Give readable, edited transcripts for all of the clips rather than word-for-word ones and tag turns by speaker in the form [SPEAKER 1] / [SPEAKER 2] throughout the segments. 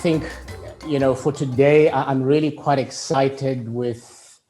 [SPEAKER 1] think, for today, I'm really quite excited with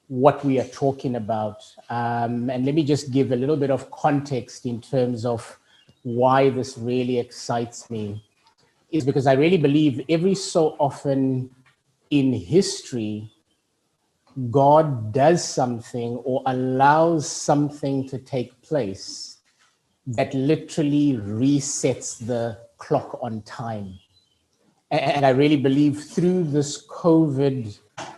[SPEAKER 1] what we are talking about. And let me just give a little bit of context in terms of why this really excites me. Is because I really believe every so often in history, God does something or allows something to take place that literally resets the clock on time. And I really believe through this COVID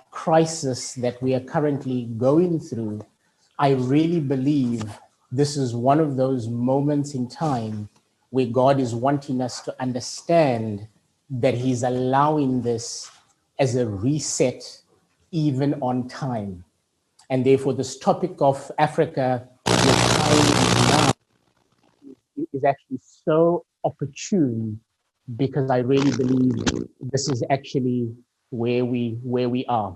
[SPEAKER 1] crisis that we are currently going through, I really believe this is one of those moments in time where God is wanting us to understand that He's allowing this as a reset, even on time. And therefore, this topic of Africa, is actually so opportune, because I really believe this is actually where we are.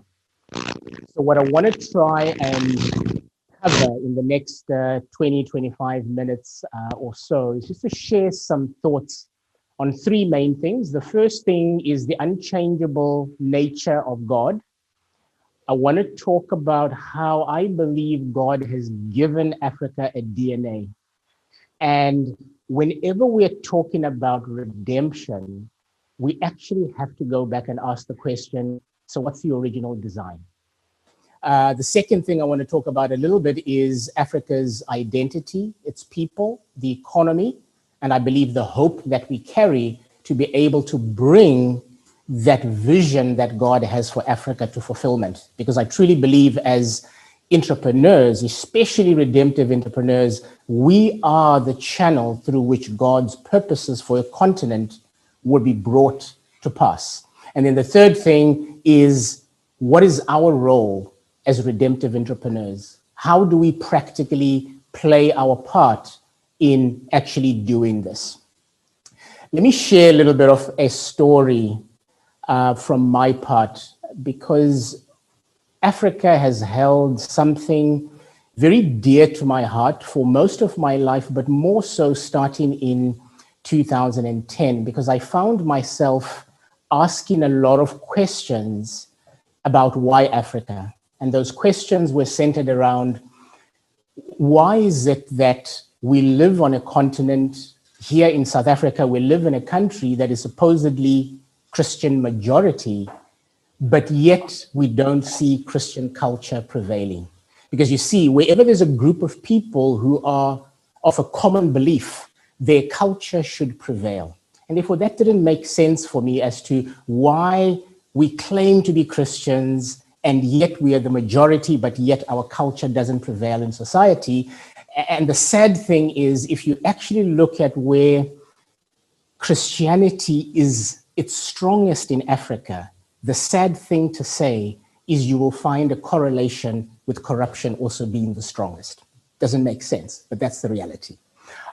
[SPEAKER 1] So what I want to try and cover in the next 25 minutes or so is just to share some thoughts on three main things. The first thing is the unchangeable nature of God. I want to talk about how I believe God has given Africa a DNA. And whenever we're talking about redemption, we actually have to go back and ask the question, so what's the original design? The second thing I want to talk about a little bit is Africa's identity, its people, the economy, and I believe the hope that we carry to be able to bring that vision that God has for Africa to fulfillment. Because I truly believe as entrepreneurs, especially redemptive entrepreneurs, we are the channel through which God's purposes for a continent will be brought to pass. And then the third thing is, what is our role as redemptive entrepreneurs? How do we practically play our part in actually doing this? Let me share a little bit of a story from my part, because Africa has held something very dear to my heart for most of my life, but more so starting in 2010, because I found myself asking a lot of questions about why Africa. And those questions were centered around, why is it that we live on a continent here in South Africa, we live in a country that is supposedly Christian majority, but yet we don't see Christian culture prevailing? Because you see, wherever there's a group of people who are of a common belief, their culture should prevail. And therefore, that didn't make sense for me as to why we claim to be Christians and yet we are the majority, but yet our culture doesn't prevail in society. And the sad thing is, if you actually look at where Christianity is its strongest in Africa, the sad thing to say is you will find a correlation with corruption also being the strongest. Doesn't make sense, but that's the reality.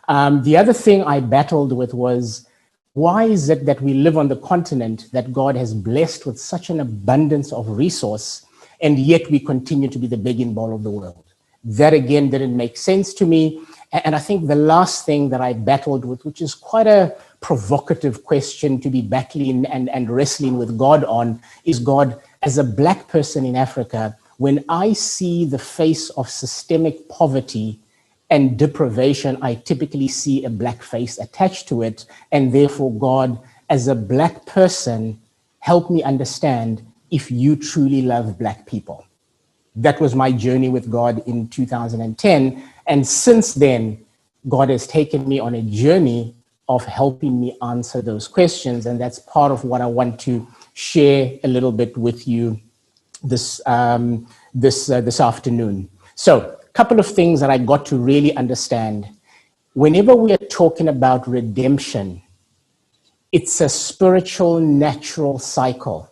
[SPEAKER 1] The other thing I battled with was, why is it that we live on the continent that God has blessed with such an abundance of resource, and yet we continue to be the begging bowl of the world? That again didn't make sense to me. And I think the last thing that I battled with, which is quite a provocative question to be battling and wrestling with God on, is, God, as a Black person in Africa, when I see the face of systemic poverty and deprivation, I typically see a Black face attached to it. And therefore, God, as a Black person, help me understand if you truly love Black people. That was my journey with God in 2010. And since then, God has taken me on a journey of helping me answer those questions. And that's part of what I want to share a little bit with you this afternoon. So, a couple of things that I got to really understand. Whenever we are talking about redemption, it's a spiritual, natural cycle.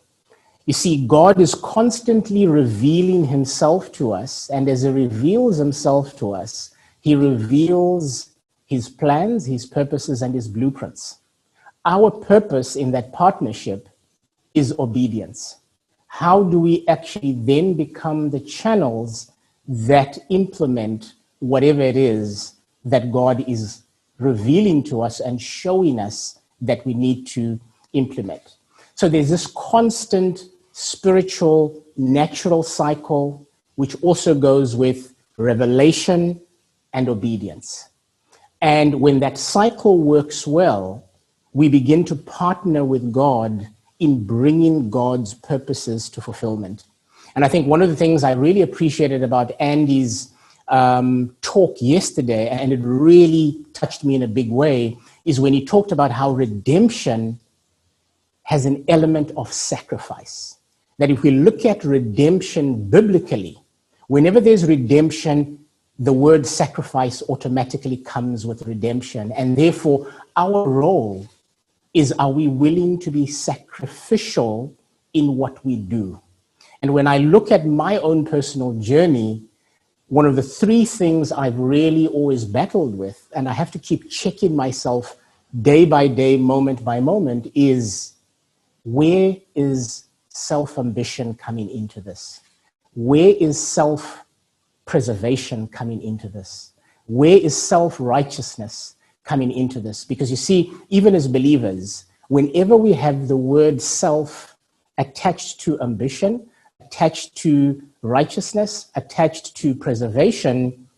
[SPEAKER 1] You see, God is constantly revealing Himself to us, and as He reveals Himself to us, He reveals His plans, His purposes, and His blueprints. Our purpose in that partnership is obedience. How do we actually then become the channels that implement whatever it is that God is revealing to us and showing us that we need to implement? So there's this constant spiritual, natural cycle, which also goes with revelation and obedience. And when that cycle works well, we begin to partner with God in bringing God's purposes to fulfillment. And I think one of the things I really appreciated about Andy's talk yesterday, and it really touched me in a big way, is when he talked about how redemption has an element of sacrifice. That if we look at redemption biblically, whenever there's redemption, the word sacrifice automatically comes with redemption. And therefore, our role is, are we willing to be sacrificial in what we do? And when I look at my own personal journey, one of the three things I've really always battled with, and I have to keep checking myself day by day, moment by moment, is where is self-ambition coming into this? Where is self-preservation coming into this? Where is self-righteousness coming into this? Because you see, even as believers, whenever we have the word self attached to ambition, attached to righteousness, attached to preservation,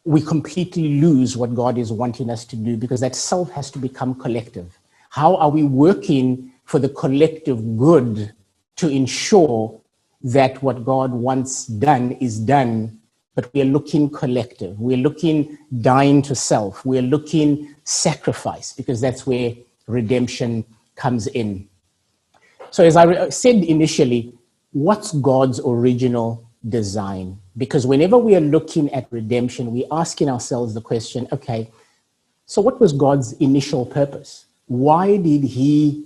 [SPEAKER 1] we completely lose what God is wanting us to do, because that self has to become collective. How are we working for the collective good to ensure that what God wants done is done, but we are looking collective. We're looking dying to self. We're looking sacrifice, because that's where redemption comes in. So as I said initially, what's God's original design? Because whenever we are looking at redemption, we're asking ourselves the question, okay, so what was God's initial purpose? Why did he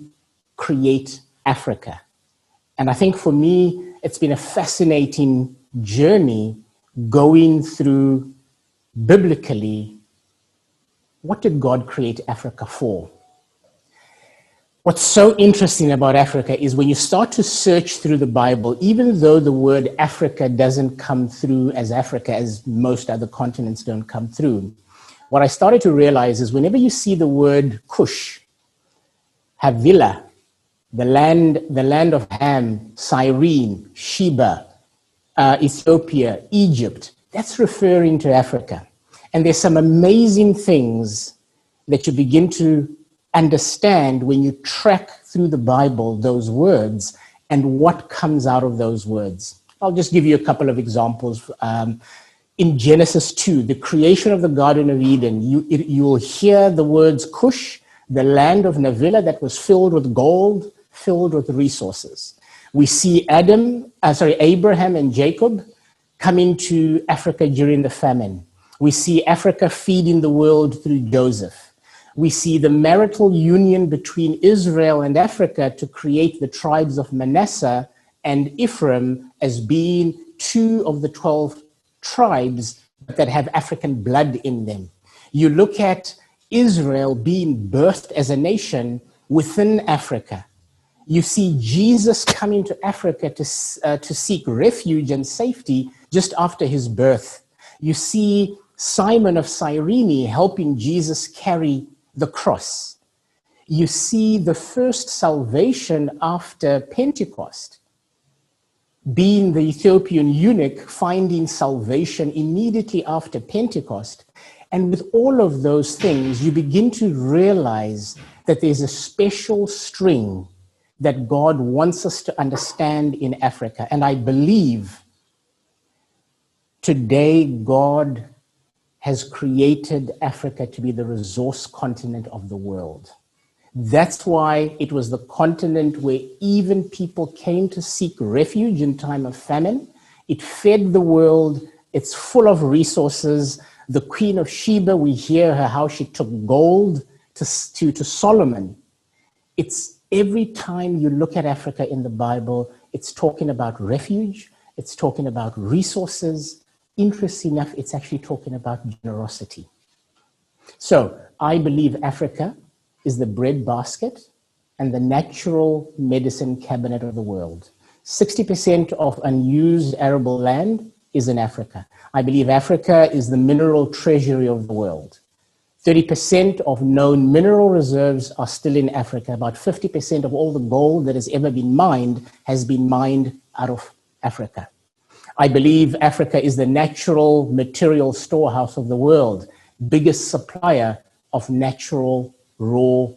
[SPEAKER 1] create Africa? And I think for me, it's been a fascinating journey going through biblically, what did God create Africa for? What's so interesting about Africa is when you start to search through the Bible, even though the word Africa doesn't come through as Africa, as most other continents don't come through, what I started to realize is whenever you see the word Cush, Havilah, the land of Ham, Cyrene, Sheba, Ethiopia, Egypt, that's referring to Africa. And there's some amazing things that you begin to understand when you track through the Bible those words and what comes out of those words. I'll just give you a couple of examples. In Genesis 2, the creation of the Garden of Eden, you will hear the words Cush, the land of Havilah that was filled with gold, filled with resources. We see Abraham and Jacob coming to Africa during the famine. We see Africa feeding the world through Joseph. We see the marital union between Israel and Africa to create the tribes of Manasseh and Ephraim as being 2 of the 12 tribes that have African blood in them. You look at Israel being birthed as a nation within Africa. You see Jesus coming to Africa to seek refuge and safety just after his birth. You see Simon of Cyrene helping Jesus carry the cross. You see the first salvation after Pentecost being the Ethiopian eunuch finding salvation immediately after Pentecost. And with all of those things, you begin to realize that there's a special string that God wants us to understand in Africa. And I believe today God has created Africa to be the resource continent of the world. That's why it was the continent where even people came to seek refuge in time of famine. It fed the world. It's full of resources. The Queen of Sheba, we hear her how she took gold to Solomon. It's every time you look at Africa in the Bible, it's talking about refuge. It's talking about resources. Interesting enough, it's actually talking about generosity. So I believe Africa is the breadbasket and the natural medicine cabinet of the world. 60% of unused arable land is in Africa. I believe Africa is the mineral treasury of the world. 30% of known mineral reserves are still in Africa. About 50% of all the gold that has ever been mined has been mined out of Africa. I believe Africa is the natural material storehouse of the world, biggest supplier of natural raw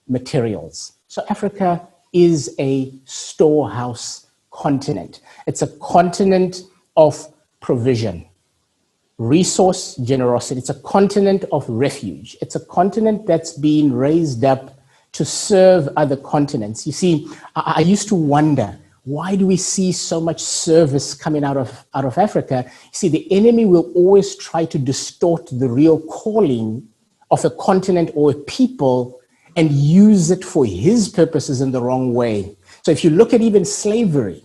[SPEAKER 1] materials. So Africa is a storehouse continent. It's a continent of provision, resource generosity. It's a continent of refuge. It's a continent that's been raised up to serve other continents. You see, I used to wonder, why do we see so much service coming out of Africa? You see, the enemy will always try to distort the real calling of a continent or a people and use it for his purposes in the wrong way. So if you look at even slavery,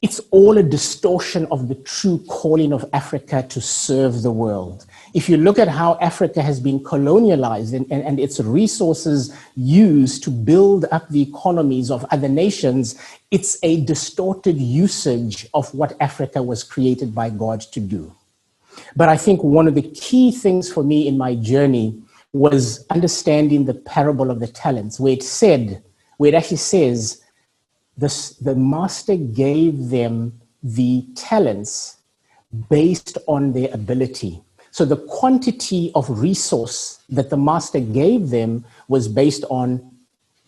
[SPEAKER 1] it's all a distortion of the true calling of Africa to serve the world. If you look at how Africa has been colonialized and its resources used to build up the economies of other nations, it's a distorted usage of what Africa was created by God to do. But I think one of the key things for me in my journey was understanding the parable of the talents, where it actually says, the master gave them the talents based on their ability. So the quantity of resource that the master gave them was based on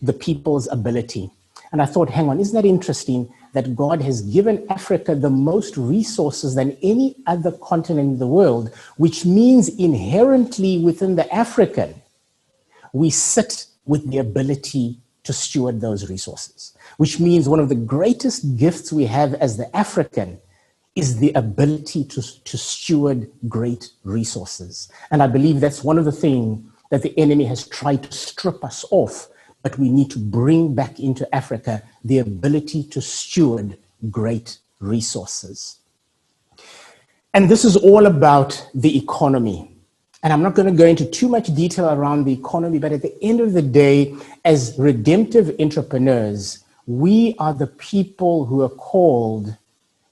[SPEAKER 1] the people's ability. And I thought, hang on, isn't that interesting that God has given Africa the most resources than any other continent in the world, which means inherently within the African, we sit with the ability to steward those resources, which means one of the greatest gifts we have as the African is the ability to steward great resources. And I believe that's one of the things that the enemy has tried to strip us off, but we need to bring back into Africa the ability to steward great resources. And this is all about the economy. And I'm not going to go into too much detail around the economy, but at the end of the day, as redemptive entrepreneurs, we are the people who are called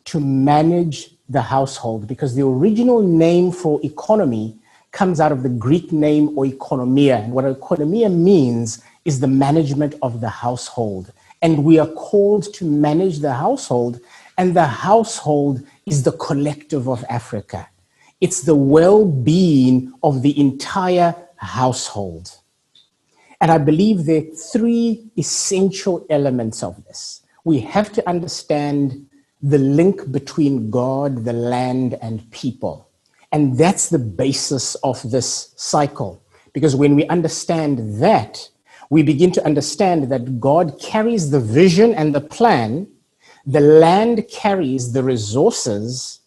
[SPEAKER 1] to manage the household, because the original name for economy comes out of the Greek name oikonomia. And what oikonomia means is the management of the household. And we are called to manage the household, and the household is the collective of Africa. It's the well-being of the entire household. And I believe there are three essential elements of this. We have to understand the link between God, the land, and people. And that's the basis of this cycle. Because when we understand that, we begin to understand that God carries the vision and the plan, the land carries the resources.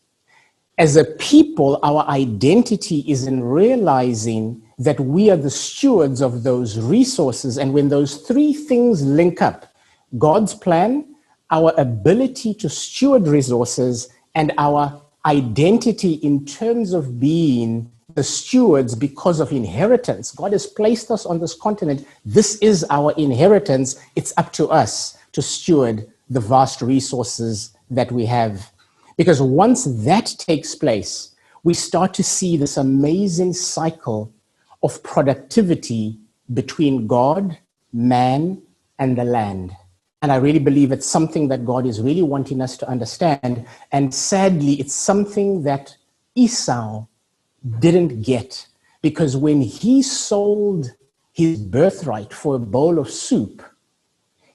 [SPEAKER 1] As a people, our identity is in realizing that we are the stewards of those resources. And when those three things link up, God's plan, our ability to steward resources, and our identity in terms of being the stewards because of inheritance. God has placed us on this continent. This is our inheritance. It's up to us to steward the vast resources that we have. Because once that takes place, we start to see this amazing cycle of productivity between God, man, and the land. And I really believe it's something that God is really wanting us to understand. And sadly, it's something that Esau didn't get, because when he sold his birthright for a bowl of soup,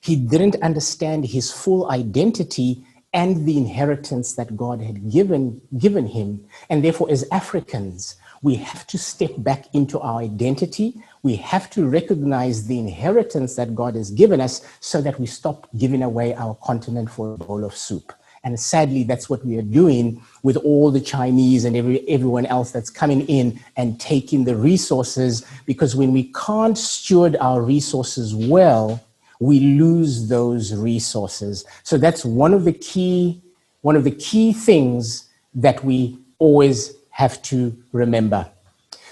[SPEAKER 1] he didn't understand his full identity and the inheritance that God had given him. And therefore, as Africans, we have to step back into our identity. We have to recognize the inheritance that God has given us so that we stop giving away our continent for a bowl of soup. And sadly, that's what we are doing with all the Chinese and everyone else that's coming in and taking the resources, because when we can't steward our resources well, we lose those resources. So that's one of the key things that we always have to remember.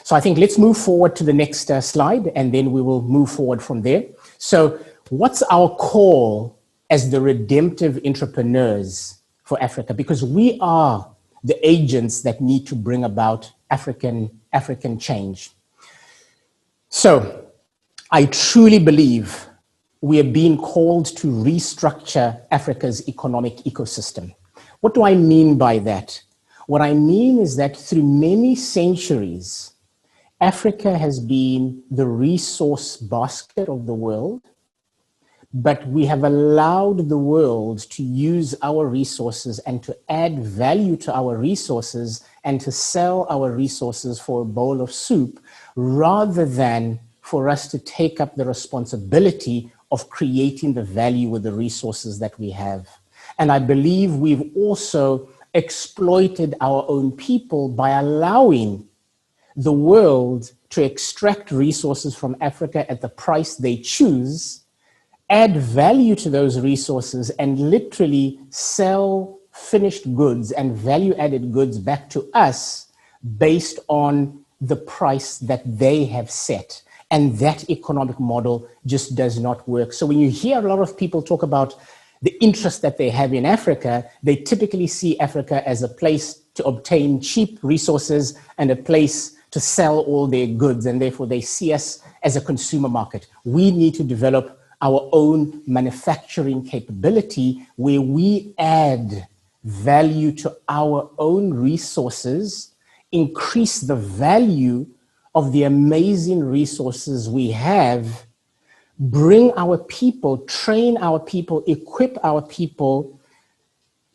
[SPEAKER 1] So I think let's move forward to the next slide, and then we will move forward from there. So what's our call as the redemptive entrepreneurs for Africa? Because we are the agents that need to bring about African change. So I truly believe we are being called to restructure Africa's economic ecosystem. What do I mean by that? What I mean is that through many centuries, Africa has been the resource basket of the world, but we have allowed the world to use our resources and to add value to our resources and to sell our resources for a bowl of soup rather than for us to take up the responsibility of creating the value with the resources that we have. And I believe we've also exploited our own people by allowing the world to extract resources from Africa at the price they choose, add value to those resources, and literally sell finished goods and value-added goods back to us based on the price that they have set. And that economic model just does not work. So when you hear a lot of people talk about the interest that they have in Africa, they typically see Africa as a place to obtain cheap resources and a place to sell all their goods, and therefore they see us as a consumer market. We need to develop our own manufacturing capability where we add value to our own resources, increase the value of the amazing resources we have, bring our people, train our people, equip our people,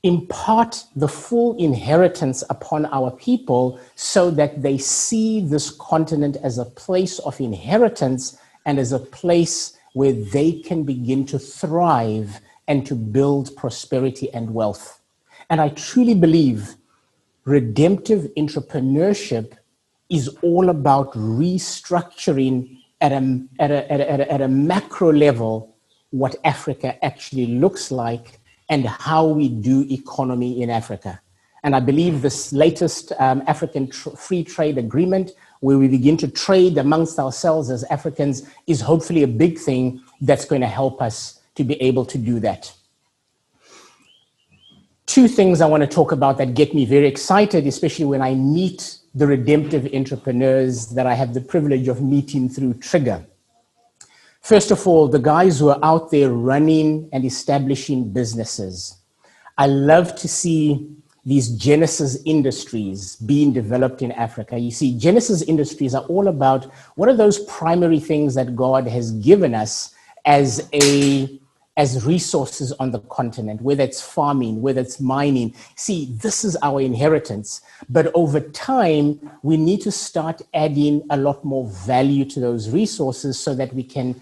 [SPEAKER 1] impart the full inheritance upon our people so that they see this continent as a place of inheritance and as a place where they can begin to thrive and to build prosperity and wealth. And I truly believe redemptive entrepreneurship is all about restructuring at a macro level what Africa actually looks like and how we do economy in Africa. And I believe this latest African free trade agreement, where we begin to trade amongst ourselves as Africans, is hopefully a big thing that's going to help us to be able to do that. Two things I want to talk about that get me very excited, especially when I meet the redemptive entrepreneurs that I have the privilege of meeting through Trigger. First of all, the guys who are out there running and establishing businesses. I love to see these Genesis industries being developed in Africa. You see, Genesis industries are all about what are those primary things that God has given us as resources on the continent, whether it's farming, whether it's mining. See, this is our inheritance. But over time, we need to start adding a lot more value to those resources so that we can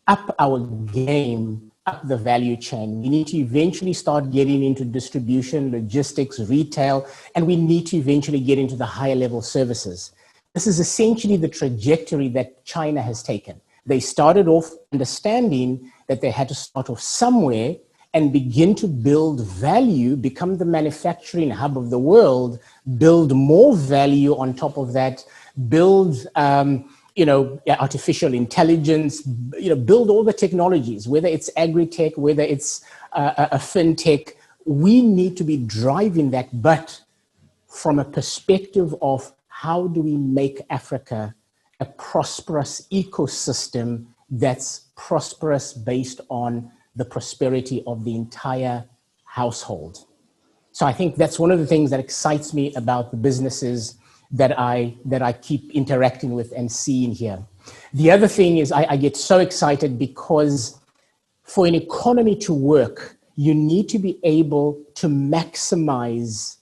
[SPEAKER 1] up our game, up the value chain. We need to eventually start getting into distribution, logistics, retail, and we need to eventually get into the higher level services. This is essentially the trajectory that China has taken. They started off understanding that they had to start off somewhere and begin to build value, become the manufacturing hub of the world, build more value on top of that, build artificial intelligence, build all the technologies, whether it's agri-tech, whether it's a fintech. We need to be driving that, but from a perspective of how do we make Africa a prosperous ecosystem that's prosperous based on the prosperity of the entire household. So I think that's one of the things that excites me about the businesses that I keep interacting with and seeing here. The other thing is I get so excited because for an economy to work, you need to be able to maximize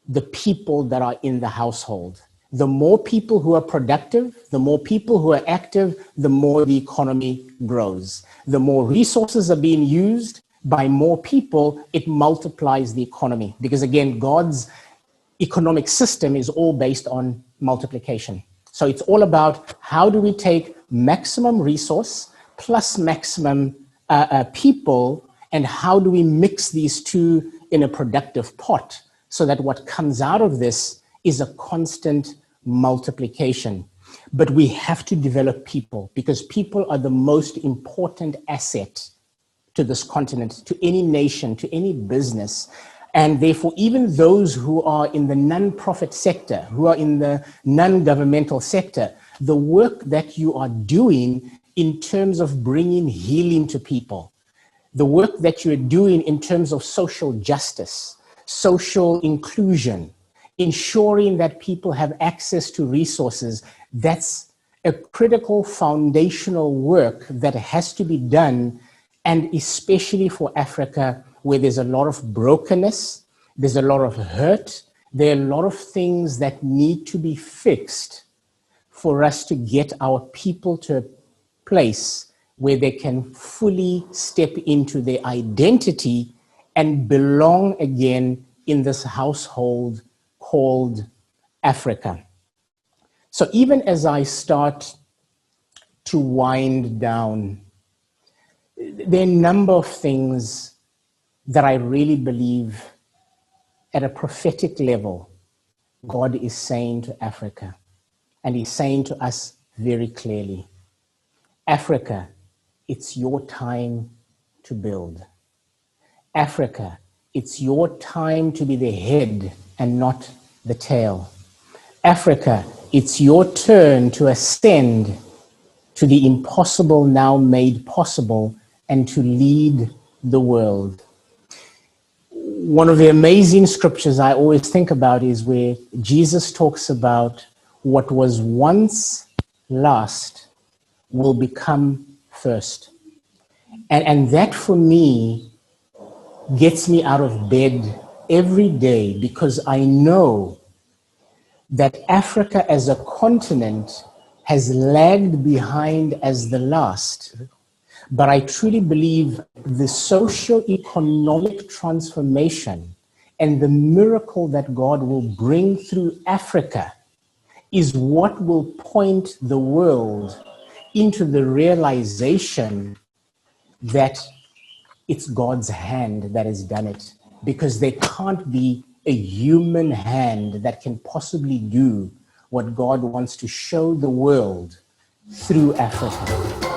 [SPEAKER 1] the people that are in the household. The more people who are productive, the more people who are active, the more the economy grows. The more resources are being used by more people, it multiplies the economy. Because again, God's economic system is all based on multiplication. So it's all about how do we take maximum resource plus maximum people, and how do we mix these two in a productive pot so that what comes out of this is a constant multiplication. But we have to develop people, because people are the most important asset to this continent, to any nation, to any business. And therefore, even those who are in the non-profit sector, who are in the non-governmental sector, the work that you are doing in terms of bringing healing to people, the work that you're doing in terms of social justice, social inclusion, ensuring that people have access to resources, that's a critical foundational work that has to be done, and especially for Africa, where there's a lot of brokenness, there's a lot of hurt, there are a lot of things that need to be fixed for us to get our people to a place where they can fully step into their identity and belong again in this household called Africa. So even as I start to wind down, there are a number of things that I really believe at a prophetic level, God is saying to Africa, and he's saying to us very clearly, Africa, it's your time to build. Africa, it's your time to be the head and not the tail. Africa, it's your turn to ascend to the impossible now made possible and to lead the world. One of the amazing scriptures I always think about is where Jesus talks about what was once last will become first. And that for me gets me out of bed every day, because I know that Africa as a continent has lagged behind as the last. But I truly believe the socio-economic transformation and the miracle that God will bring through Africa is what will point the world into the realization that it's God's hand that has done it, because there can't be a human hand that can possibly do what God wants to show the world through Africa.